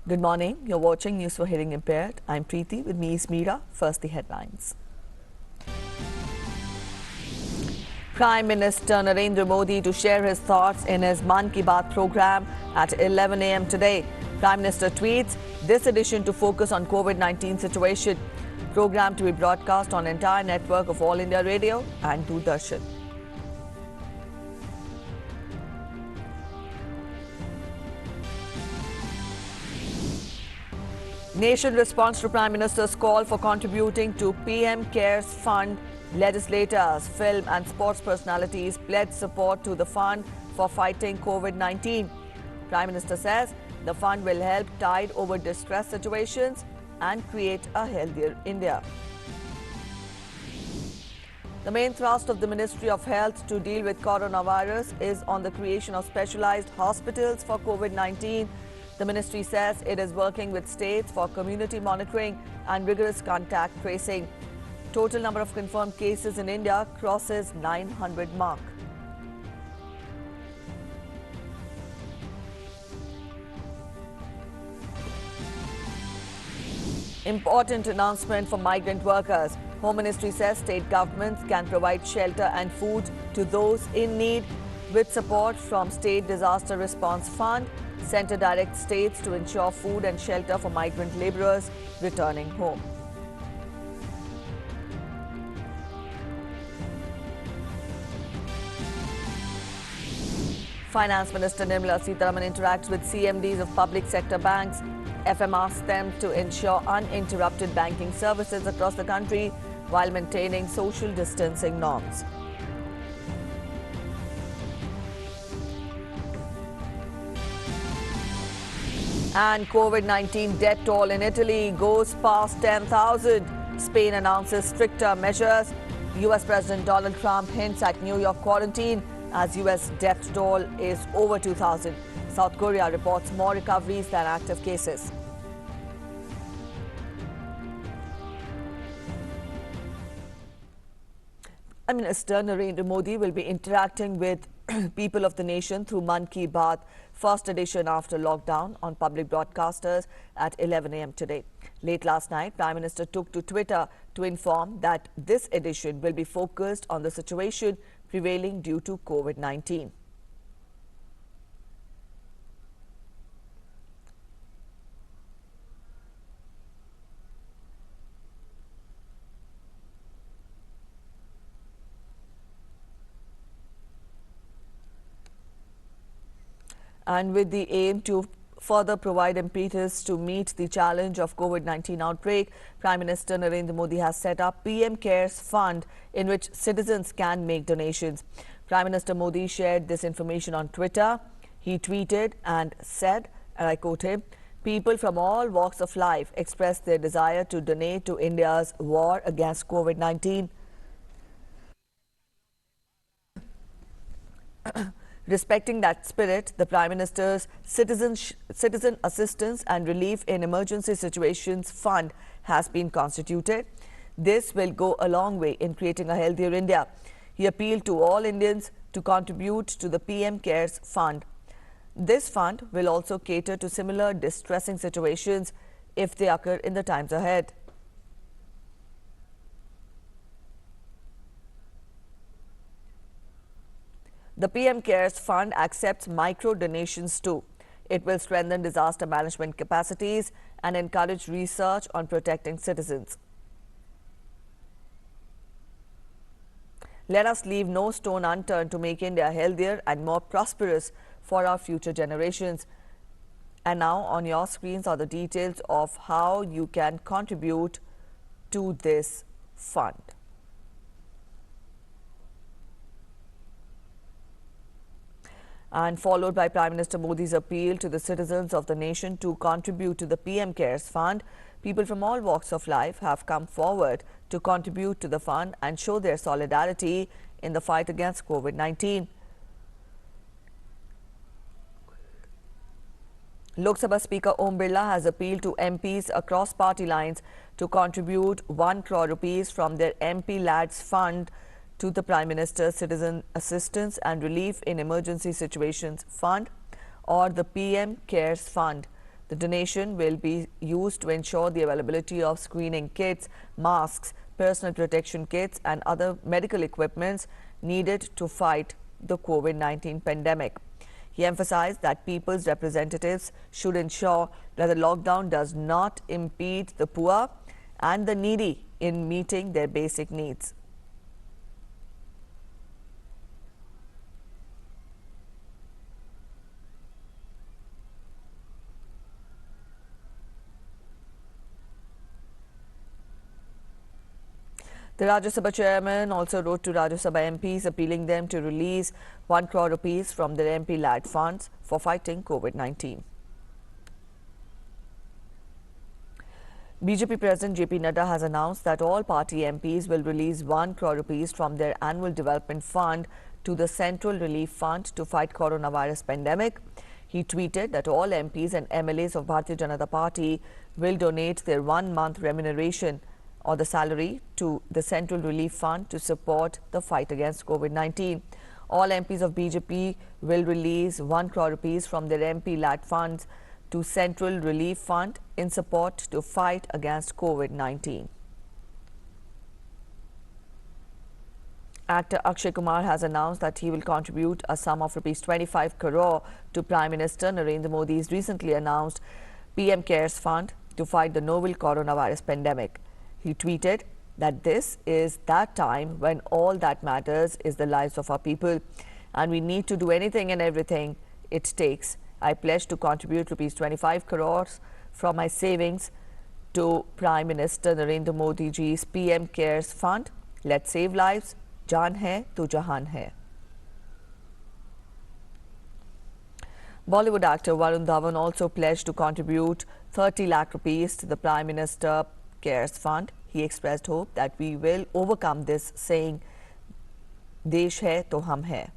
Good morning. You're watching News for Hearing Impaired. I'm Preeti. With me is Meera. First, the headlines. Prime Minister Narendra Modi to share his thoughts in his Mann Ki Baat program at 11 a.m. today. Prime Minister tweets, this edition to focus on COVID-19 situation. Program to be broadcast on entire network of All India Radio and Doordarshan. Nation responds to Prime Minister's call for contributing to PM Cares Fund. Legislators, film and sports personalities pledge support to the fund for fighting COVID-19. Prime Minister says the fund will help tide over distress situations and create a healthier India. The main thrust of the Ministry of Health to deal with coronavirus is on the creation of specialized hospitals for COVID-19. The ministry says it is working with states for community monitoring and rigorous contact tracing. Total number of confirmed cases in India crosses 900 mark. Important announcement for migrant workers. Home Ministry says state governments can provide shelter and food to those in need with support from State Disaster Response Fund. Centre directs states to ensure food and shelter for migrant labourers returning home. Finance Minister Nirmala Sitharaman interacts with CMDs of public sector banks. FM asks them to ensure uninterrupted banking services across the country while maintaining social distancing norms. And COVID-19 death toll in Italy goes past 10,000. Spain announces stricter measures. US President Donald Trump hints at New York quarantine as US death toll is over 2,000. South Korea reports more recoveries than active cases. Prime Minister Narendra Modi will be interacting with people of the nation through Mann Ki Baat, first edition after lockdown, on public broadcasters at 11 a.m. today. Late last night, Prime Minister took to Twitter to inform that this edition will be focused on the situation prevailing due to COVID-19. And with the aim to further provide impetus to meet the challenge of COVID-19 outbreak, Prime Minister Narendra Modi has set up PM Cares Fund in which citizens can make donations. Prime Minister Modi shared this information on Twitter. He tweeted and said, and I quote him, "People from all walks of life express their desire to donate to India's war against COVID-19. Respecting that spirit, the Prime Minister's Citizen Assistance and Relief in Emergency Situations Fund has been constituted. This will go a long way in creating a healthier India." He appealed to all Indians to contribute to the PM Cares Fund. This fund will also cater to similar distressing situations if they occur in the times ahead. The PM Cares Fund accepts micro donations too. It will strengthen disaster management capacities and encourage research on protecting citizens. Let us leave no stone unturned to make India healthier and more prosperous for our future generations. And now on your screens are the details of how you can contribute to this fund. And followed by Prime Minister Modi's appeal to the citizens of the nation to contribute to the PM Cares Fund, people from all walks of life have come forward to contribute to the fund and show their solidarity in the fight against COVID-19. Lok Sabha Speaker Om Birla has appealed to MPs across party lines to contribute 1 crore rupees from their MP Lads Fund to the Prime Minister's Citizen Assistance and Relief in Emergency Situations Fund, or the PM Cares Fund. The donation will be used to ensure the availability of screening kits, masks, personal protection kits and other medical equipments needed to fight the COVID-19 pandemic. He emphasized that people's representatives should ensure that the lockdown does not impede the poor and the needy in meeting their basic needs. The Rajya Sabha chairman also wrote to Rajya Sabha MPs appealing them to release 1 crore rupees from their MP-led funds for fighting COVID-19. BJP President JP Nadda has announced that all party MPs will release 1 crore rupees from their annual development fund to the Central Relief Fund to fight coronavirus pandemic. He tweeted that all MPs and MLAs of Bharatiya Janata Party will donate their 1-month remuneration or the salary to the Central Relief Fund to support the fight against COVID-19. All MPs of BJP will release 1 crore rupees from their MP-led funds to Central Relief Fund in support to fight against COVID-19. Actor Akshay Kumar has announced that he will contribute a sum of Rs 25 crore to Prime Minister Narendra Modi's recently announced PM Cares Fund to fight the novel coronavirus pandemic. He tweeted that this is that time when all that matters is the lives of our people and we need to do anything and everything it takes. I pledge to contribute Rs 25 crores from my savings to Prime Minister Narendra Modi ji's PM Cares Fund. Let's save lives. Jaan hai to jahan hai. Bollywood actor Varun Dhawan also pledged to contribute 30 lakh rupees to the Prime Minister Cares Fund. He expressed hope that we will overcome this, saying, "Desh hai to hum hai."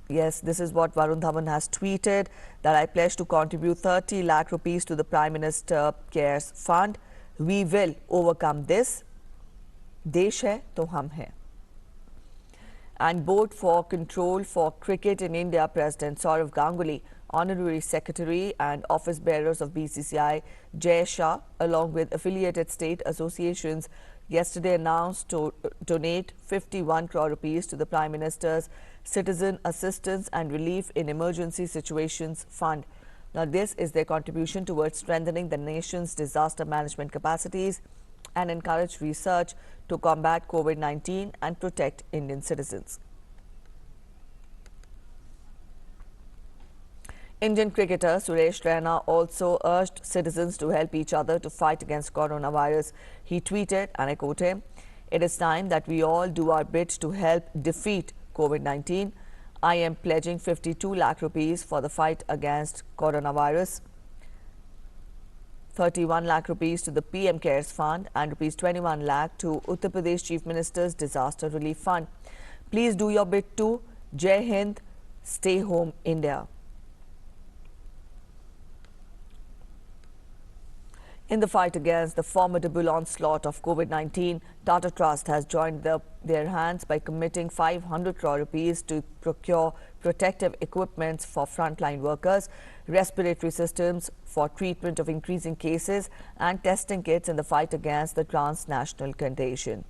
Yes, this is what Varun Dhawan has tweeted, that I pledge to contribute 30 lakh rupees to the Prime Minister Cares Fund. We will overcome this. Desh hai to hum hai. And Board for Control for Cricket in India President Sourav Ganguly, Honorary Secretary and Office Bearers of BCCI Jay Shah, along with affiliated state associations, yesterday announced to donate 51 crore rupees to the Prime Minister's Citizen Assistance and Relief in Emergency Situations Fund. Now, this is their contribution towards strengthening the nation's disaster management capacities and encourage research to combat COVID-19 and protect Indian citizens. Indian cricketer Suresh Raina also urged citizens to help each other to fight against coronavirus. He tweeted, and I quote him, "It is time that we all do our bit to help defeat COVID-19. I am pledging 52 lakh rupees for the fight against coronavirus, 31 lakh rupees to the PM Cares Fund and Rs 21 lakh to Uttar Pradesh Chief Minister's Disaster Relief Fund. Please do your bit too. Jai Hind, stay home India." In the fight against the formidable onslaught of COVID-19, Tata Trust has joined their hands by committing 500 crore rupees to procure protective equipments for frontline workers, respiratory systems for treatment of increasing cases, and testing kits in the fight against the transnational contagion.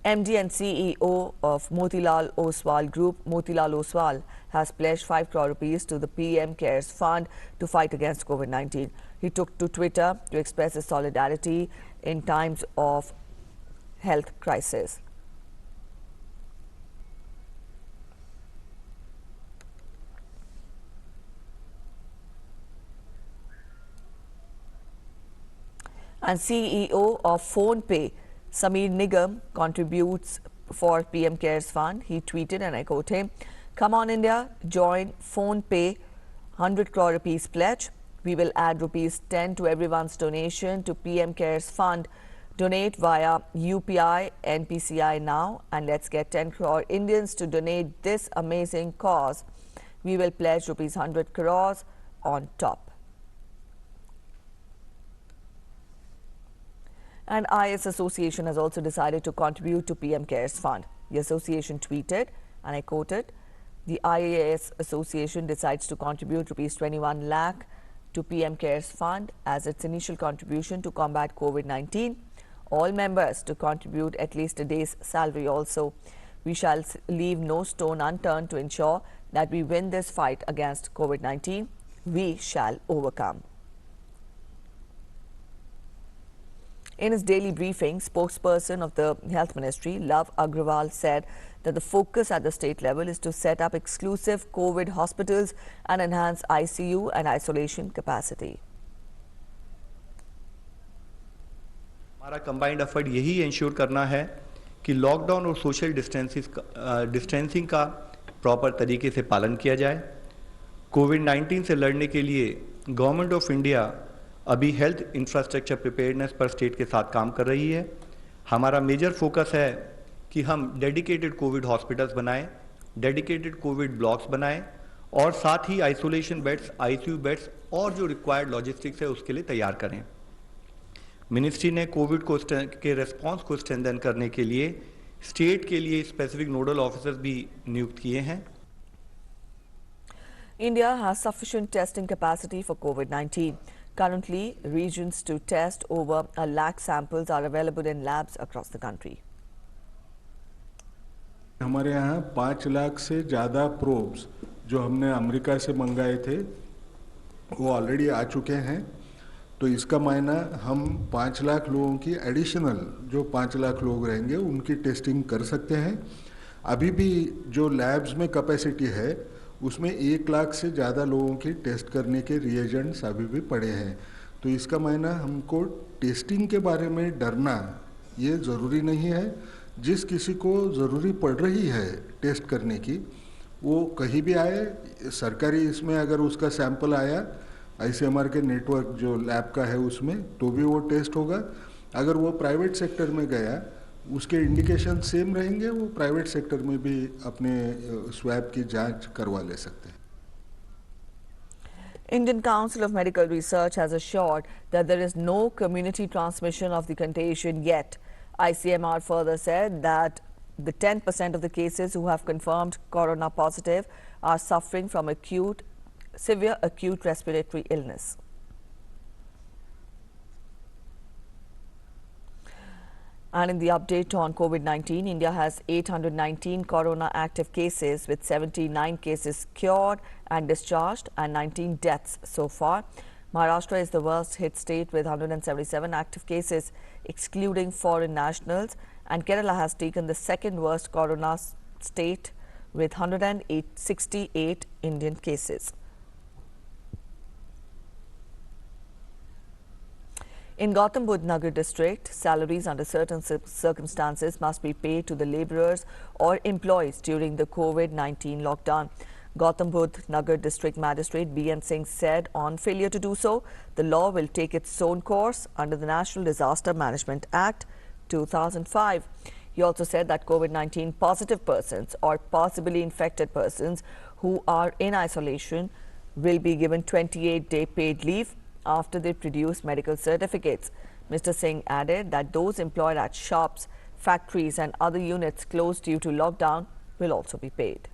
MD and CEO of Motilal Oswal Group, Motilal Oswal, has pledged 5 crore rupees to the PM Cares Fund to fight against COVID-19. He took to Twitter to express his solidarity in times of health crisis. And CEO of PhonePe, Sameer Nigam, contributes for PM Cares Fund. He tweeted, and I quote him, "Come on India, join PhonePe 100 crore rupees pledge. We will add rupees 10 to everyone's donation to PM Cares Fund. Donate via UPI, NPCI now, and let's get 10 crore Indians to donate this amazing cause. We will pledge rupees 100 crores on top." And IAS Association has also decided to contribute to PM CARES Fund. The association tweeted, and I quoted, "The IAS Association decides to contribute ₹21 lakh to PM CARES Fund as its initial contribution to combat COVID-19. All members to contribute at least a day's salary also. We shall leave no stone unturned to ensure that we win this fight against COVID-19. We shall overcome." In his daily briefing, spokesperson of the Health Ministry, Love Agrawal, said that the focus at the state level is to set up exclusive COVID hospitals and enhance ICU and isolation capacity. हमारा combined effort यही ensure करना है कि lockdown और social distancing का proper तरीके से पालन किया जाए। कोविड-19 से लड़ने के लिए गवर्नमेंट ऑफ इंडिया अभी हेल्थ इंफ्रास्ट्रक्चर प्रिपेयर्डनेस पर स्टेट के साथ काम कर रही है। हमारा मेजर फोकस है कि हम डेडिकेटेड कोविड हॉस्पिटल्स बनाएं, डेडिकेटेड कोविड ब्लॉक्स बनाएं और साथ ही आइसोलेशन बेड्स, आईसीयू बेड्स और जो रिक्वायर्ड लॉजिस्टिक्स है उसके लिए तैयार करें। मिनिस्ट्री ने कोविड के रेस्पॉन्स को स्ट्रेंथन करने के लिए स्टेट के लिए स्पेसिफिक नोडल ऑफिसर्स भी नियुक्त किए हैं। India has sufficient testing capacity for COVID-19. Currently, regions to test over 1 lakh samples are available in labs across the country. हमारे यहाँ 5 लाख से ज़्यादा प्रोब्स जो हमने अमेरिका से मंगाए थे वो ऑलरेडी आ चुके हैं। तो इसका मायना हम 5 लाख लोगों की एडिशनल जो 5 लाख लोग रहेंगे उनकी टेस्टिंग कर सकते हैं। अभी भी जो लैब्स में कैपेसिटी है उसमें 1 लाख से ज़्यादा लोगों की टेस्ट करने के रिएजेंट्स अभी भी पड़े हैं। तो इसका मायना हमको टेस्टिंग के बारे में डरना ये ज़रूरी नहीं है। जिस किसी को ज़रूरी पड़ रही है टेस्ट करने की वो कहीं भी आए, सरकारी इसमें अगर उसका सैंपल आया ICMR के नेटवर्क जो लैब का है उसमें तो भी वो टेस्ट होगा। अगर वो प्राइवेट सेक्टर में गया उसके इंडिकेशन सेम रहेंगे, वो प्राइवेट सेक्टर में भी अपने स्वैब की जांच करवा ले सकते हैं। Indian Council of Medical Research has assured that there is no community transmission of the contagion yet. ICMR further said that the 10% of the cases who have confirmed corona positive are suffering from severe acute respiratory illness. And in the update on COVID-19, India has 819 corona active cases with 79 cases cured and discharged and 19 deaths so far. Maharashtra is the worst hit state with 177 active cases, excluding foreign nationals, and Kerala has taken the second worst corona state with 168 Indian cases. In Gautam Budh Nagar district, salaries under certain circumstances must be paid to the labourers or employees during the COVID-19 lockdown. Gautam Budh Nagar district magistrate B.N. Singh said on failure to do so, the law will take its own course under the National Disaster Management Act 2005. He also said that COVID-19 positive persons or possibly infected persons who are in isolation will be given 28-day paid leave after they produce medical certificates. Mr. Singh added that those employed at shops, factories and other units closed due to lockdown will also be paid.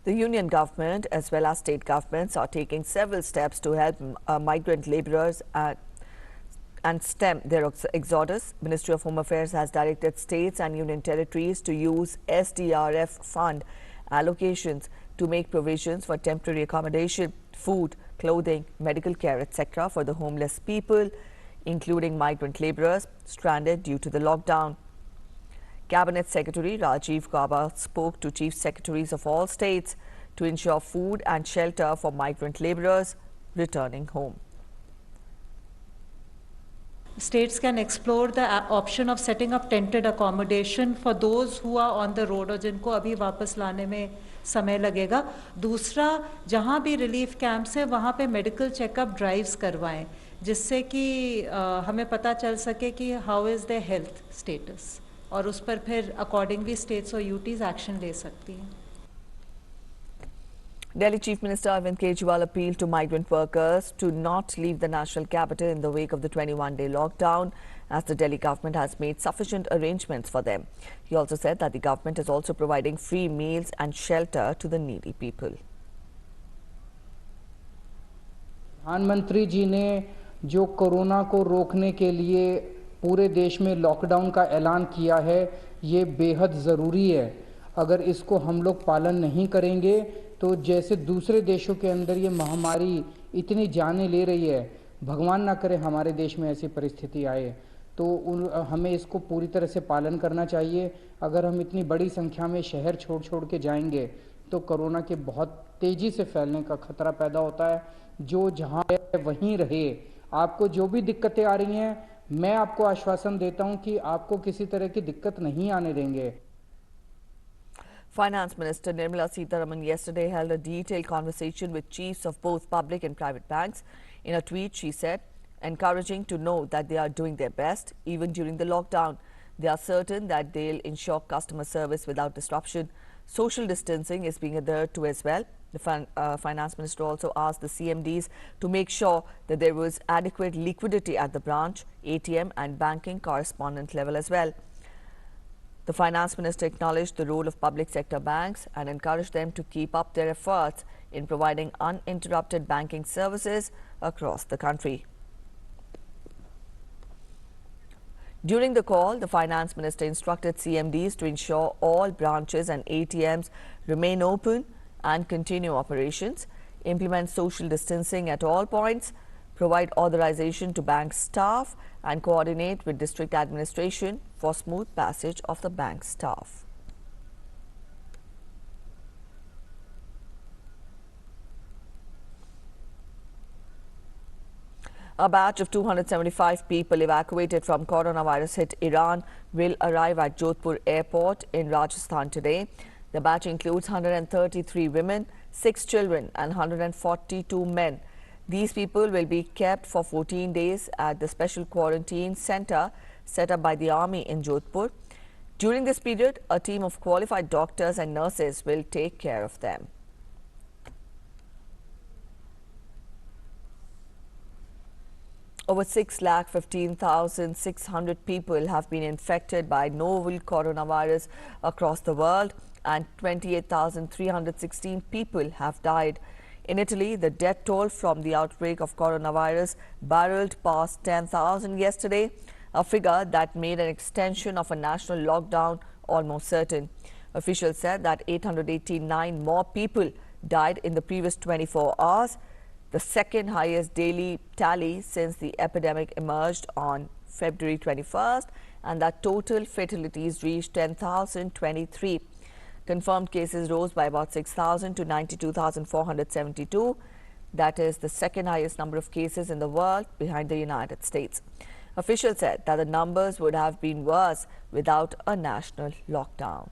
The union government as well as state governments are taking several steps to help migrant labourers and stem their exodus. Ministry of Home Affairs has directed states and union territories to use SDRF fund allocations to make provisions for temporary accommodation, food, clothing, medical care, etc. for the homeless people, including migrant labourers stranded due to the lockdown. Cabinet Secretary Rajiv Gauba spoke to Chief Secretaries of all states to ensure food and shelter for migrant labourers returning home. States can explore the option of setting up tented accommodation for those who are on the road और जिनको अभी वापस लाने में समय लगेगा। दूसरा, जहाँ भी रिलीफ कैंप्स है वहाँ पे मेडिकल चेकअप ड्राइव्स करवाएं जिससे कि हमें पता चल सके कि how is the health status और उस पर फिर अकॉर्डिंगली स्टेट्स और यूटीज एक्शन ले सकती हैं। Delhi Chief Minister Arvind Kejriwal appealed to migrant workers to not leave the national capital in the wake of the 21-day lockdown, as the Delhi government has made sufficient arrangements for them. He also said that the government is also providing free meals and shelter to the needy people. प्रधानमंत्री जी ने जो corona को रोकने के लिए पूरे देश में लॉकडाउन का ऐलान किया है, ये बेहद ज़रूरी है। अगर इसको हम लोग पालन नहीं करेंगे तो जैसे दूसरे देशों के अंदर ये महामारी इतनी जानें ले रही है, भगवान ना करे हमारे देश में ऐसी परिस्थिति आए, तो हमें इसको पूरी तरह से पालन करना चाहिए। अगर हम इतनी बड़ी संख्या में शहर छोड़ के जाएंगे तो कोरोना के बहुत तेज़ी से फैलने का खतरा पैदा होता है। जो जहाँ है वहीं रहे। आपको जो भी दिक्कतें आ रही हैं, मैं आपको आश्वासन देता हूं कि आपको किसी तरह की दिक्कत नहीं आने देंगे। Finance Minister Nirmala Sitharaman yesterday held a detailed conversation with chiefs of both public and private banks. In a tweet, she said, encouraging to know that they are doing their best even during the lockdown. They are certain that they'll ensure customer service without disruption. Social distancing is being adhered to as well. The Finance Minister also asked the CMDs to make sure that there was adequate liquidity at the branch, ATM and banking correspondent level as well. The Finance Minister acknowledged the role of public sector banks and encouraged them to keep up their efforts in providing uninterrupted banking services across the country. During the call, the Finance Minister instructed CMDs to ensure all branches and ATMs remain open and continue operations, implement social distancing at all points, provide authorization to bank staff and coordinate with district administration for smooth passage of the bank staff. A batch of 275 people evacuated from coronavirus-hit Iran will arrive at Jodhpur Airport in Rajasthan today. The batch includes 133 women, 6 children and 142 men. These people will be kept for 14 days at the special quarantine center set up by the army in Jodhpur. During this period, a team of qualified doctors and nurses will take care of them. Over 6,15,600 people have been infected by novel coronavirus across the world and 28,316 people have died. In Italy, the death toll from the outbreak of coronavirus barreled past 10,000 yesterday, a figure that made an extension of a national lockdown almost certain. Officials said that 889 more people died in the previous 24 hours, the second highest daily tally since the epidemic emerged on February 21st, and that total fatalities reached 10,023. Confirmed cases rose by about 6,000 to 92,472. That is the second highest number of cases in the world behind the United States. Officials said that the numbers would have been worse without a national lockdown.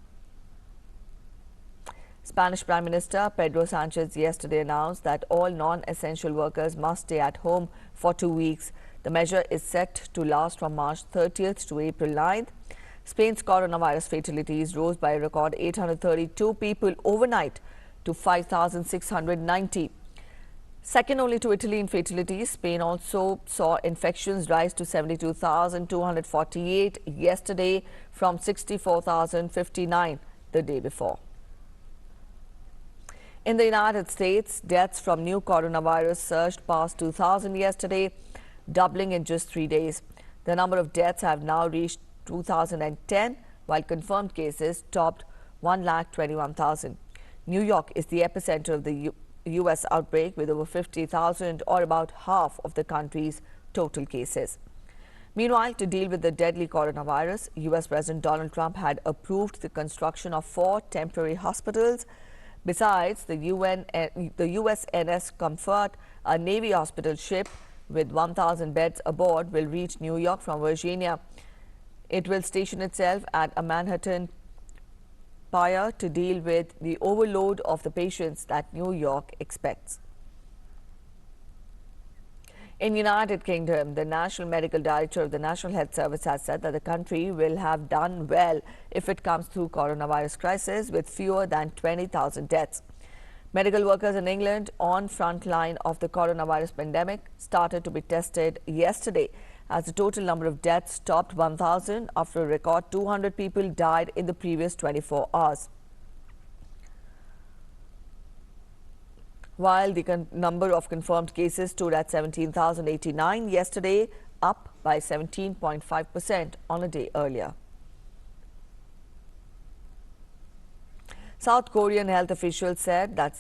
Spanish Prime Minister Pedro Sanchez yesterday announced that all non-essential workers must stay at home for 2 weeks. The measure is set to last from March 30th to April 9th. Spain's coronavirus fatalities rose by a record 832 people overnight to 5,690. Second only to Italy in fatalities, Spain also saw infections rise to 72,248 yesterday from 64,059 the day before. In the United States, deaths from new coronavirus surged past 2,000 yesterday, doubling in just 3 days. The number of deaths have now reached 2,010, while confirmed cases topped 1,21,000. New York is the epicenter of the U.S. outbreak with over 50,000, or about half of the country's total cases. Meanwhile, to deal with the deadly coronavirus, U.S. President Donald Trump had approved the construction of 4 temporary hospitals. Besides, the USNS Comfort, a Navy hospital ship with 1,000 beds aboard, will reach New York from Virginia. It will station itself at a Manhattan pier to deal with the overload of the patients that New York expects. In United Kingdom, the National Medical Director of the National Health Service has said that the country will have done well if it comes through coronavirus crisis with fewer than 20,000 deaths. Medical workers in England on front line of the coronavirus pandemic started to be tested yesterday as the total number of deaths topped 1,000 after a record 200 people died in the previous 24 hours. While the number of confirmed cases stood at 17,089 yesterday, up by 17.5% on a day earlier. South Korean health officials said that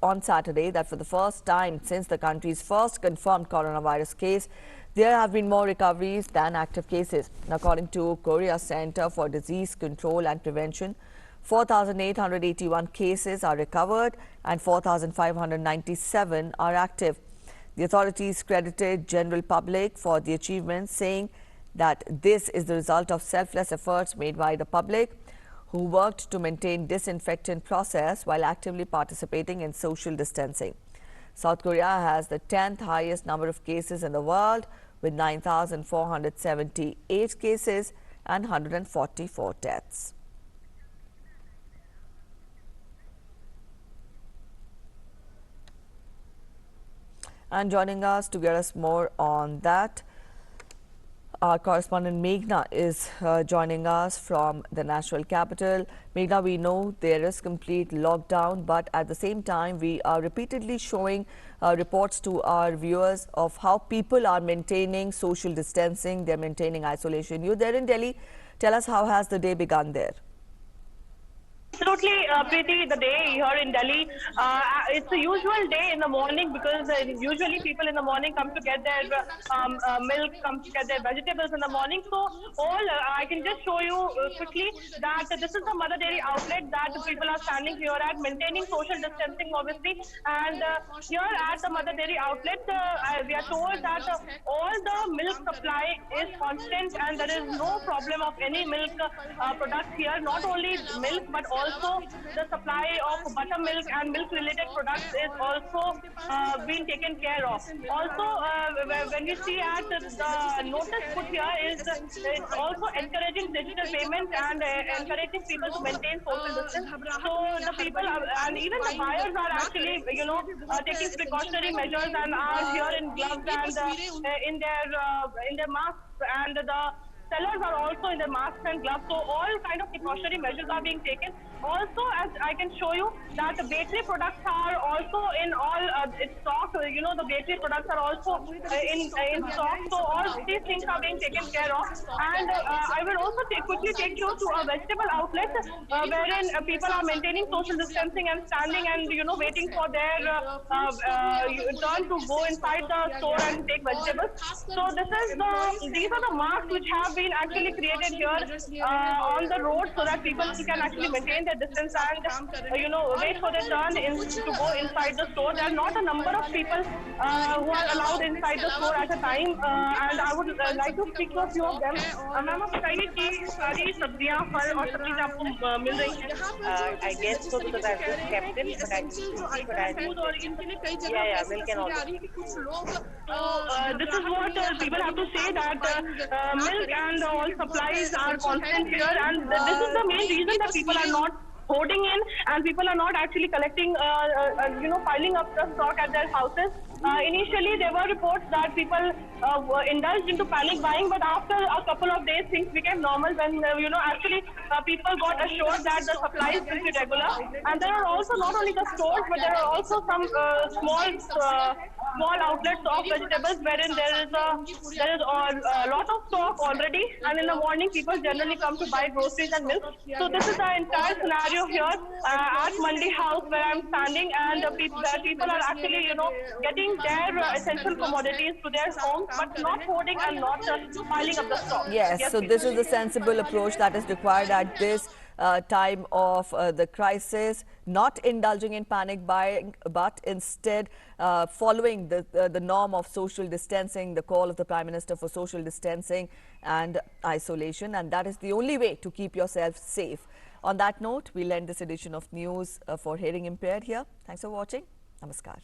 on Saturday that for the first time since the country's first confirmed coronavirus case, there have been more recoveries than active cases. According to Korea Center for Disease Control and Prevention, 4,881 cases are recovered and 4,597 are active. The authorities credited general public for the achievement, saying that this is the result of selfless efforts made by the public, who worked to maintain disinfectant process while actively participating in social distancing. South Korea has the 10th highest number of cases in the world, with 9,478 cases and 144 deaths. And joining us to get us more on that, our correspondent Meghna is joining us from the national capital. Meghna, we know there is complete lockdown, but at the same time, we are repeatedly showing reports to our viewers of how people are maintaining social distancing, they're maintaining isolation. You're there in Delhi. Tell us, how has the day begun there? Absolutely, Preeti, the day here in Delhi, it's a usual day in the morning because usually people in the morning come to get their milk, come to get their vegetables in the morning. So I can just show you quickly that this is the Mother Dairy outlet that people are standing here at, maintaining social distancing obviously. And here at the Mother Dairy outlet, we are told that all the milk supply is constant and there is no problem of any milk products here, not only milk but also the supply of buttermilk and milk-related products is also being taken care of. Also, when we see at the notice put here is it's also encouraging digital payment and encouraging people to maintain social distance. So the people and even the buyers are actually, taking precautionary measures and are here in gloves and in their masks, and the sellers are also in their masks and gloves. So all kind of precautionary measures are being taken. Also, as I can show you, that the bakery products are also in all its stock. The bakery products are also in stock. So all these things are being taken care of. And I will also quickly take you to a vegetable outlet wherein people are maintaining social distancing and standing and waiting for their turn to go inside the store and take vegetables. So these are the marks which have been actually created here on the road so that people can actually maintain their distance and wait for their turn to go inside the store. There are not a number of people who are allowed inside the store at a time, and I would like to speak to a few of them. Ma'am आप बताइए कि सारी सब्जियां फल और सब्जी आपको मिल रही हैं? I guess so because I've just kept it, but I दूध और इनके लिए कई जगह milk and all. कुछ लोग this is what people have to say, that milk and all supplies are constant here, and this is the main reason that people are not hoarding in and people are not actually collecting, piling up the stock at their houses. Initially, there were reports that people indulged into panic buying, but after a couple of days, things became normal when, people got assured that the supplies will be regular. And there are also not only the stores, but there are also some small outlets of vegetables wherein there is a lot of stock already. And in the morning, people generally come to buy groceries and milk. So this is the entire scenario here at Mandi House where I'm standing, and people are actually, getting their essential commodities to their homes, but not hoarding and not piling up the stock. Yes, so this is the sensible approach that is required at this time of the crisis, not indulging in panic buying, but instead following the norm of social distancing, the call of the Prime Minister for social distancing and isolation, and that is the only way to keep yourself safe. On that note, we'll end this edition of news for hearing impaired here. Thanks for watching. Namaskar.